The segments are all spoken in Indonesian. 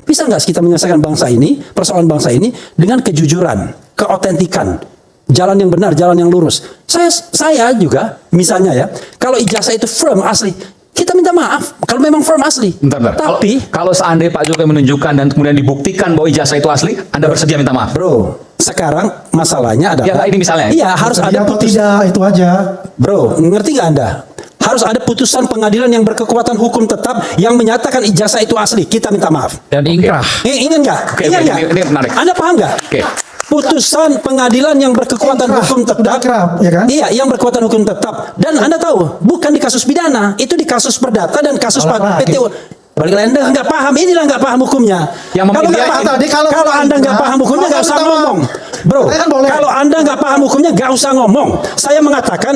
Bisa nggak kita menyelesaikan bangsa ini, persoalan bangsa ini dengan kejujuran, keotentikan, jalan yang benar, jalan yang lurus. Saya juga, misalnya ya, kalau ijazah itu firm, asli, kita minta maaf kalau memang firm asli. Bentar. Tapi kalau seandainya Pak Jokowi menunjukkan dan kemudian dibuktikan bahwa ijazah itu asli, Anda bersedia minta maaf? bro, sekarang masalahnya adalah, Ya, ini misalnya. iya harus ada atau putusan. tidak, itu aja. Bro, ngerti nggak Anda? Harus ada putusan pengadilan yang berkekuatan hukum tetap yang menyatakan ijazah itu asli. Kita minta maaf. Dan ingkrah. Ingat nggak? Oke, Ingat nggak? ini menarik. Anda paham nggak? Oke. Putusan pengadilan yang berkekuatan Inkrah, hukum tetap, udah inkrah, ya kan? Iya, yang berkekuatan hukum tetap. Dan Anda tahu, bukan di kasus pidana, itu di kasus perdata dan kasus Salah PTU. Balik lagi, Anda nggak paham, inilah nggak paham hukumnya. Yang Kalau memilih nggak paham, tadi kalau Anda nggak bukan paham hukumnya nggak usah minta maaf. ngomong, bro. Kan boleh. Kalau Anda nggak paham hukumnya nggak usah ngomong. Saya mengatakan,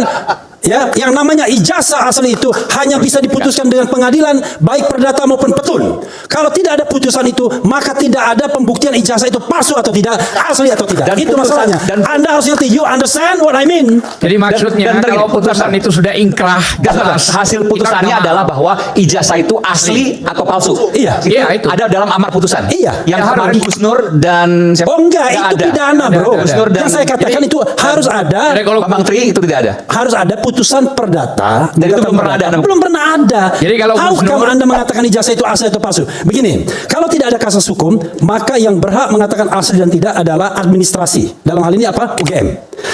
ya, yang namanya ijazah asli itu hanya bisa diputuskan dengan pengadilan, baik perdata maupun petun. Kalau tidak ada putusan itu, maka tidak ada pembuktian ijazah itu palsu atau tidak, asli atau tidak. Dan Itu putusan- masalahnya. dan- Anda harus ngerti. You understand what I mean? Jadi maksudnya dan kalau putusan itu sudah ingkrah, Dan jelas. hasil putusannya Ingkrah adalah bahwa ijazah itu asli atau palsu. Iya. Iya, itu. Ada dalam amar putusan. Iya. Yang Ya, kemarin harus. Gus Nur dan siapa? Oh enggak, Nggak itu ada. pidana, bro. Ada. Gus Nur dan Yang saya katakan itu harus ada. Jadi kalau Bang Tri itu tidak ada. Harus ada putusan perdata. Dan itu gugatan belum pernah perdata. ada. Belum pernah ada. Jadi kalau How Gus come Nur- Anda mengatakan ijazah itu asli atau palsu? Begini, kalau tidak ada kasus hukum, maka yang berhak mengatakan asli dan tidak adalah administrasi. Dalam hal ini apa? UGM.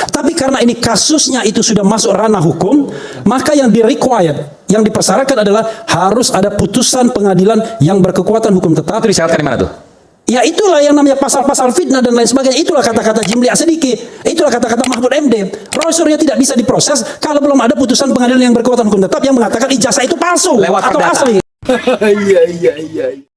Tapi karena ini kasusnya itu sudah masuk ranah hukum, maka yang di-required, yang dipersyaratkan adalah harus ada putusan pengadilan yang berkekuatan hukum tetap. Itu disyaratkan di mana tuh? Ya itulah yang namanya pasal-pasal fitnah dan lain sebagainya. Itulah kata-kata Jimli Asediki. Itulah kata-kata Mahfud MD. Roy tidak bisa diproses kalau belum ada putusan pengadilan yang berkekuatan hukum tetap yang mengatakan ijazah itu palsu Lewat atau perdata. asli.